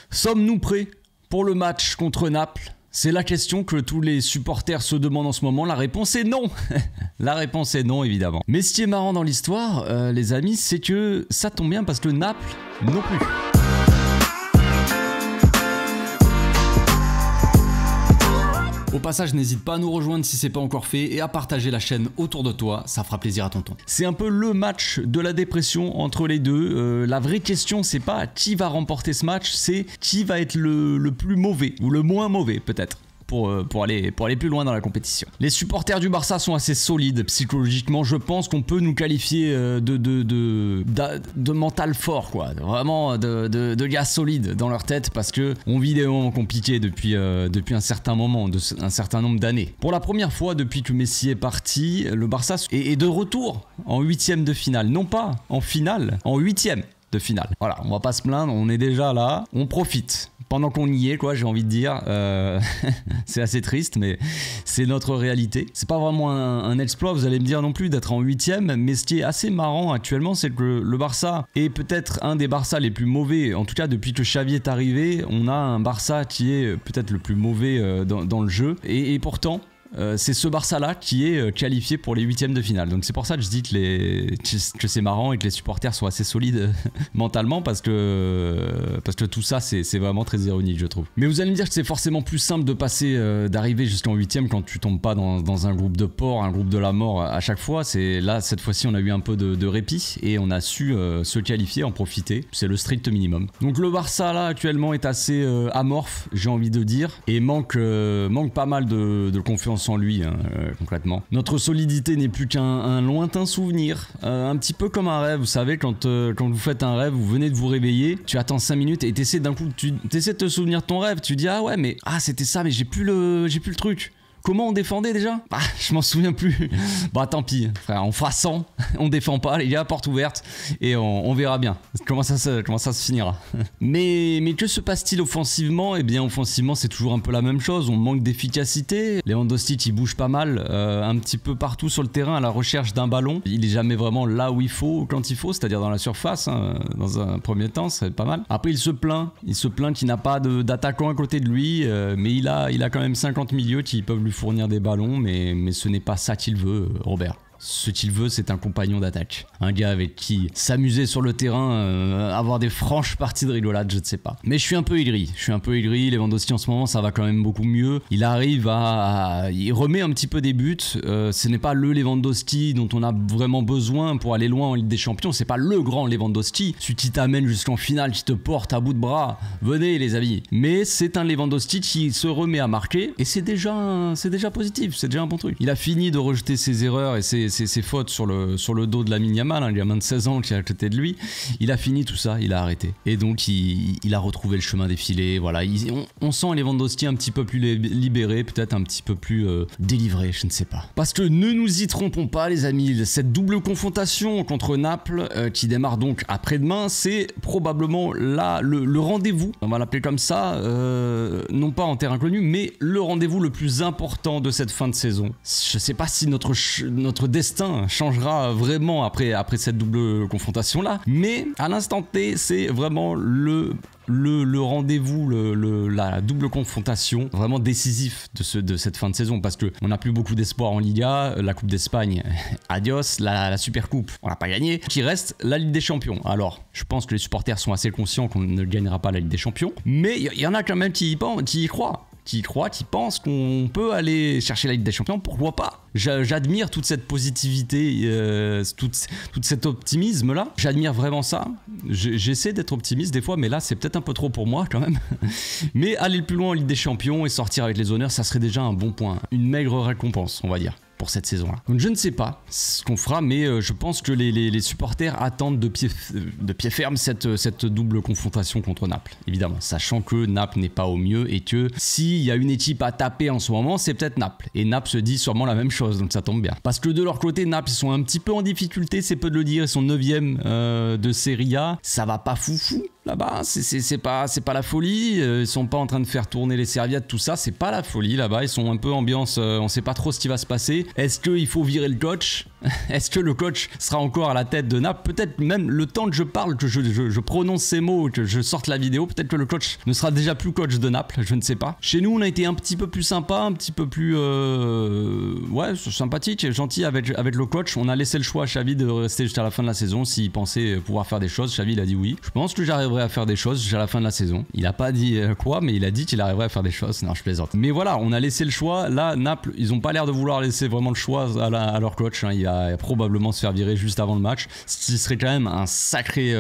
Sommes-nous prêts pour le match contre Naples? C'est la question que tous les supporters se demandent en ce moment. La réponse est non. La réponse est non, évidemment. Mais ce qui est marrant dans l'histoire, les amis, c'est que ça tombe bien parce que Naples non plus. Au passage, n'hésite pas à nous rejoindre si c'est pas encore fait et à partager la chaîne autour de toi, ça fera plaisir à tonton. C'est un peu le match de la dépression entre les deux. La vraie question, c'est pas qui va remporter ce match, c'est qui va être le plus mauvais ou le moins mauvais peut-être. Pour aller plus loin dans la compétition. Les supporters du Barça sont assez solides psychologiquement. Je pense qu'on peut nous qualifier de mental fort, quoi. Vraiment de gars solides dans leur tête parce que on vit des moments compliqués depuis un certain moment, un certain nombre d'années. Pour la première fois depuis que Messi est parti, le Barça est de retour en huitième de finale. Non pas en finale, en huitième de finale. Voilà, on va pas se plaindre, on est déjà là, on profite. Pendant qu'on y est, quoi, j'ai envie de dire, c'est assez triste, mais c'est notre réalité. C'est pas vraiment un exploit, vous allez me dire non plus, d'être en huitième, mais ce qui est assez marrant actuellement, c'est que le Barça est peut-être un des Barça les plus mauvais. En tout cas, depuis que Xavi est arrivé, on a un Barça qui est peut-être le plus mauvais dans le jeu, et pourtant, c'est ce Barça-là qui est qualifié pour les huitièmes de finale. Donc c'est pour ça que je dis que c'est marrant et que les supporters sont assez solides mentalement parce que tout ça c'est vraiment très ironique, je trouve. Mais vous allez me dire que c'est forcément plus simple de passer, d'arriver jusqu'en huitième quand tu tombes pas dans un groupe de porc, un groupe de la mort à chaque fois. Là, cette fois-ci, on a eu un peu de répit et on a su se qualifier, en profiter. C'est le strict minimum. Donc le Barça là actuellement est assez amorphe, j'ai envie de dire, et manque pas mal de confiance en lui, concrètement. Notre solidité n'est plus qu'un lointain souvenir, un petit peu comme un rêve. Vous savez, quand vous faites un rêve, vous venez de vous réveiller, tu attends 5 minutes et t'essaies d'un coup, t'essaies de te souvenir de ton rêve, tu dis ah ouais mais c'était ça mais j'ai plus le truc. Comment on défendait déjà? Je m'en souviens plus. Bah tant pis, frère, on fera 100, on défend pas, les gars, porte ouverte, et on verra bien comment ça se finira. Mais que se passe-t-il offensivement? Eh bien, offensivement, c'est toujours un peu la même chose, on manque d'efficacité. Lewandowski, il bouge pas mal, un petit peu partout sur le terrain à la recherche d'un ballon. Il est jamais vraiment là où il faut, quand il faut, c'est-à-dire dans la surface, hein, dans un premier temps, ça va être pas mal. Après, il se plaint qu'il n'a pas d'attaquant à côté de lui, mais il a quand même 50 milieux qui peuvent lui fournir des ballons, mais ce n'est pas ça qu'il veut, Robert. Ce qu'il veut, c'est un compagnon d'attaque. Un gars avec qui s'amuser sur le terrain, avoir des franches parties de rigolade, je ne sais pas. Mais je suis un peu aigri. Lewandowski en ce moment, ça va quand même beaucoup mieux. Il arrive il remet un petit peu des buts. Ce n'est pas le Lewandowski dont on a vraiment besoin pour aller loin en Ligue des Champions. C'est pas le grand Lewandowski, celui qui t'amène jusqu'en finale, qui te porte à bout de bras. Venez les amis. Mais c'est un Lewandowski qui se remet à marquer et c'est déjà positif. C'est déjà un bon truc. Il a fini de rejeter ses erreurs et ses fautes sur le dos de Lamine Yamal, un gamin de 16 ans qui est à côté de lui. Il a fini tout ça, il a arrêté. Et donc il a retrouvé le chemin des filets. Voilà, on sent Lewandowski un petit peu plus libéré, peut-être un petit peu plus délivré, je ne sais pas. Parce que ne nous y trompons pas les amis, cette double confrontation contre Naples qui démarre donc après-demain, c'est probablement là le rendez-vous, on va l'appeler comme ça, non pas en terrain connu, mais le rendez-vous le plus important de cette fin de saison. Je sais pas si notre destin changera vraiment après cette double confrontation là, mais à l'instant T c'est vraiment le rendez-vous, la double confrontation vraiment décisif de cette fin de saison parce que on n'a plus beaucoup d'espoir en Liga, la Coupe d'Espagne, adios, la Super Coupe, on l'a pas gagné, qui reste la Ligue des Champions. Alors, je pense que les supporters sont assez conscients qu'on ne gagnera pas la Ligue des Champions, mais il y en a quand même qui y croient. Qui pensent qu'on peut aller chercher la Ligue des Champions, pourquoi pas? J'admire toute cette positivité, tout cet optimisme-là. J'admire vraiment ça. J'essaie d'être optimiste des fois, mais là, c'est peut-être un peu trop pour moi quand même. Mais aller le plus loin en Ligue des Champions et sortir avec les honneurs, ça serait déjà un bon point. Une maigre récompense, on va dire, pour cette saison-là. Donc je ne sais pas ce qu'on fera, mais je pense que les supporters attendent de pied ferme cette double confrontation contre Naples, évidemment, sachant que Naples n'est pas au mieux et que s'il y a une équipe à taper en ce moment, c'est peut-être Naples. Et Naples se dit sûrement la même chose, donc ça tombe bien. Parce que de leur côté, Naples, ils sont un petit peu en difficulté, c'est peu de le dire, ils sont 9e de Serie A, ça va pas foufou. Là-bas, c'est pas la folie, ils sont pas en train de faire tourner les serviettes, tout ça, c'est pas la folie là-bas, ils sont un peu ambiance, on sait pas trop ce qui va se passer. Est-ce qu'il faut virer le coach? Est-ce que le coach sera encore à la tête de Naples? Peut-être même le temps que je parle, que je prononce ces mots, que je sorte la vidéo, peut-être que le coach ne sera déjà plus coach de Naples, je ne sais pas. Chez nous, on a été un petit peu plus sympa, un petit peu plus ouais, sympathique, gentil avec le coach. On a laissé le choix à Xavi de rester jusqu'à la fin de la saison s'il pensait pouvoir faire des choses. Xavi, il a dit oui. Je pense que j'arriverai à faire des choses jusqu'à la fin de la saison. Il a pas dit quoi, mais il a dit qu'il arriverait à faire des choses. Non, je plaisante. Mais voilà, on a laissé le choix. Là, Naples, ils ont pas l'air de vouloir laisser vraiment le choix à leur coach. Hein. Il va probablement se faire virer juste avant le match. Ce qui serait quand même un sacré,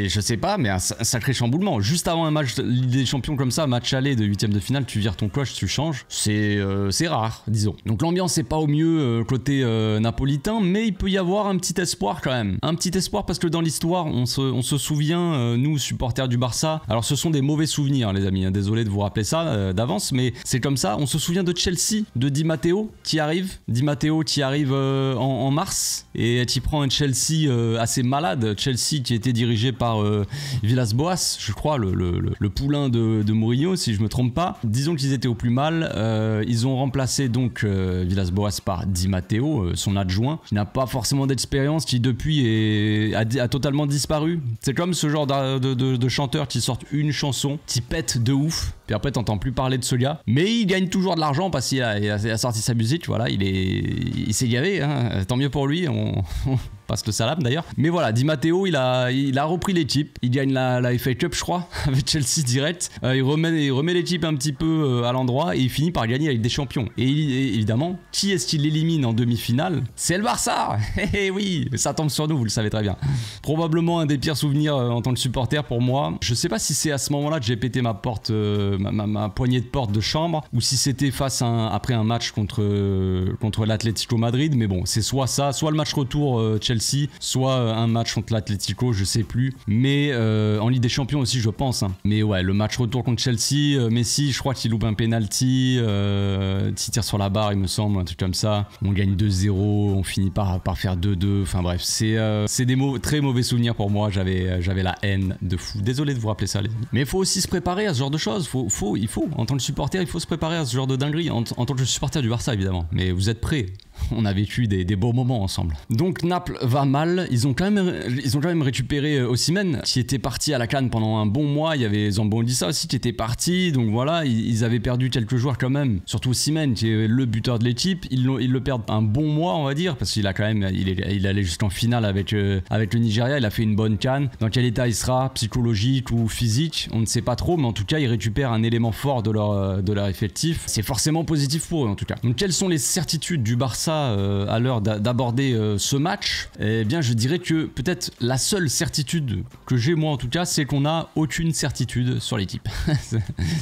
je sais pas, mais un sacré chamboulement. Juste avant un match des champions comme ça, match aller de 8e de finale, tu vires ton coach, tu changes. C'est rare, disons. Donc l'ambiance n'est pas au mieux côté napolitain, mais il peut y avoir un petit espoir quand même. Un petit espoir parce que dans l'histoire, on se souvient, nous supporters du Barça, alors ce sont des mauvais souvenirs les amis, hein, désolé de vous rappeler ça d'avance, mais c'est comme ça. On se souvient de Chelsea, de Di Matteo qui arrive. Di Matteo qui arrive en mars et qui prend un Chelsea assez malade. Chelsea qui était dirigé par Villas-Boas, je crois, le poulain de Mourinho, si je me trompe pas. Disons qu'ils étaient au plus mal. Ils ont remplacé donc Villas-Boas par Di Matteo, son adjoint, qui n'a pas forcément d'expérience, qui depuis a totalement disparu. C'est comme ce genre de chanteurs qui sortent une chanson, qui pète de ouf, puis après t'entends plus parler de ce gars. Mais il gagne toujours de l'argent parce qu'il a sorti sa musique, voilà, il s'est gavé, hein. Tant mieux pour lui, on passe le salam d'ailleurs. Mais voilà, Di Matteo, il a repris l'équipe. Il gagne la FA Cup, je crois, avec Chelsea direct. Il remet l'équipe un petit peu à l'endroit et il finit par gagner avec des champions. Et évidemment, qui est-ce qui l'élimine en demi-finale? C'est le Barça. Eh oui, ça tombe sur nous, vous le savez très bien. Probablement un des pires souvenirs en tant que supporter pour moi. Je sais pas si c'est à ce moment-là que j'ai pété ma porte, ma poignée de porte de chambre, ou si c'était après un match contre l'Atlético Madrid. Mais bon, c'est soit ça, soit le match retour Chelsea, soit un match contre l'Atlético, je sais plus. Mais en Ligue des Champions aussi, je pense. Hein. Mais ouais, le match retour contre Chelsea, Messi, je crois qu'il loupe un penalty, il tire sur la barre, il me semble, un truc comme ça. On gagne 2-0, on finit par faire 2-2. Enfin bref, c'est des très mauvais souvenirs pour moi. J'avais la haine de fou. Désolé de vous rappeler ça, les amis. Mais il faut aussi se préparer à ce genre de choses. Il faut, en tant que supporter, il faut se préparer à ce genre de dinguerie. En tant que supporter du Barça, évidemment. Mais vous êtes prêts? On a vécu des beaux moments ensemble. Donc Naples va mal. Ils ont quand même récupéré Osimhen, qui était parti à la CAN pendant un bon mois. Il y avait Zambondissa aussi qui était parti. Donc voilà, ils avaient perdu quelques joueurs quand même. Surtout Osimhen, qui est le buteur de l'équipe. Ils le perdent un bon mois, on va dire, parce qu'il a quand même, il allait jusqu'en finale avec le Nigeria. Il a fait une bonne CAN. Dans quel état il sera, psychologique ou physique, on ne sait pas trop. Mais en tout cas, ils récupèrent un élément fort de leur effectif. C'est forcément positif pour eux, en tout cas. Donc quelles sont les certitudes du Barça à l'heure d'aborder ce match? Eh bien, je dirais que peut-être la seule certitude que j'ai, moi en tout cas, c'est qu'on n'a aucune certitude sur l'équipe.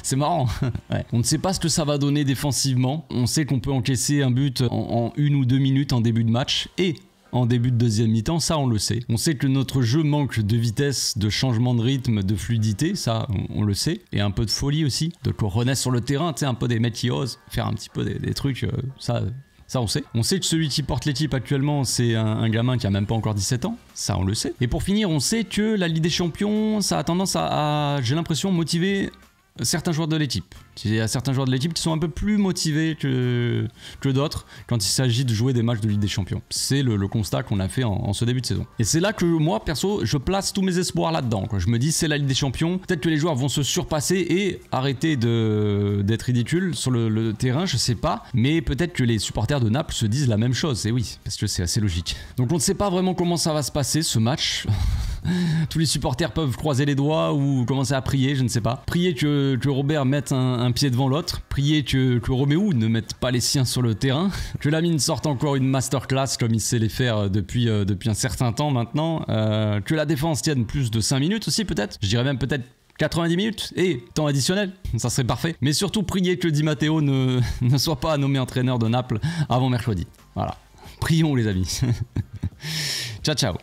C'est marrant. Ouais. On ne sait pas ce que ça va donner défensivement. On sait qu'on peut encaisser un but en 1 ou 2 minutes en début de match et en début de deuxième mi-temps, ça on le sait. On sait que notre jeu manque de vitesse, de changement de rythme, de fluidité, ça on le sait. Et un peu de folie aussi, de qu'on renaisse sur le terrain, tu sais, un peu des mecs qui osent faire un petit peu des trucs, ça on sait. On sait que celui qui porte l'équipe actuellement, c'est un gamin qui a même pas encore 17 ans. Ça, on le sait. Et pour finir, on sait que la Ligue des Champions, ça a tendance à j'ai l'impression, motiver certains joueurs de l'équipe. Il y a certains joueurs de l'équipe qui sont un peu plus motivés que d'autres quand il s'agit de jouer des matchs de Ligue des Champions. C'est le constat qu'on a fait en ce début de saison. Et c'est là que moi, perso, je place tous mes espoirs là-dedans, quoi. Je me dis, c'est la Ligue des Champions. Peut-être que les joueurs vont se surpasser et arrêter d'être ridicules sur le terrain, je sais pas. Mais peut-être que les supporters de Naples se disent la même chose. Et oui, parce que c'est assez logique. Donc on ne sait pas vraiment comment ça va se passer, ce match. Tous les supporters peuvent croiser les doigts ou commencer à prier, je ne sais pas. Prier que Robert mette un pied devant l'autre. Prier que Roméo ne mette pas les siens sur le terrain. Que Lamine sorte encore une masterclass comme il sait les faire depuis un certain temps maintenant. Que la défense tienne plus de 5 minutes aussi peut-être. Je dirais même peut-être 90 minutes et temps additionnel, ça serait parfait. Mais surtout prier que Di Matteo ne soit pas nommé entraîneur de Naples avant mercredi. Voilà. Prions les amis. Ciao ciao.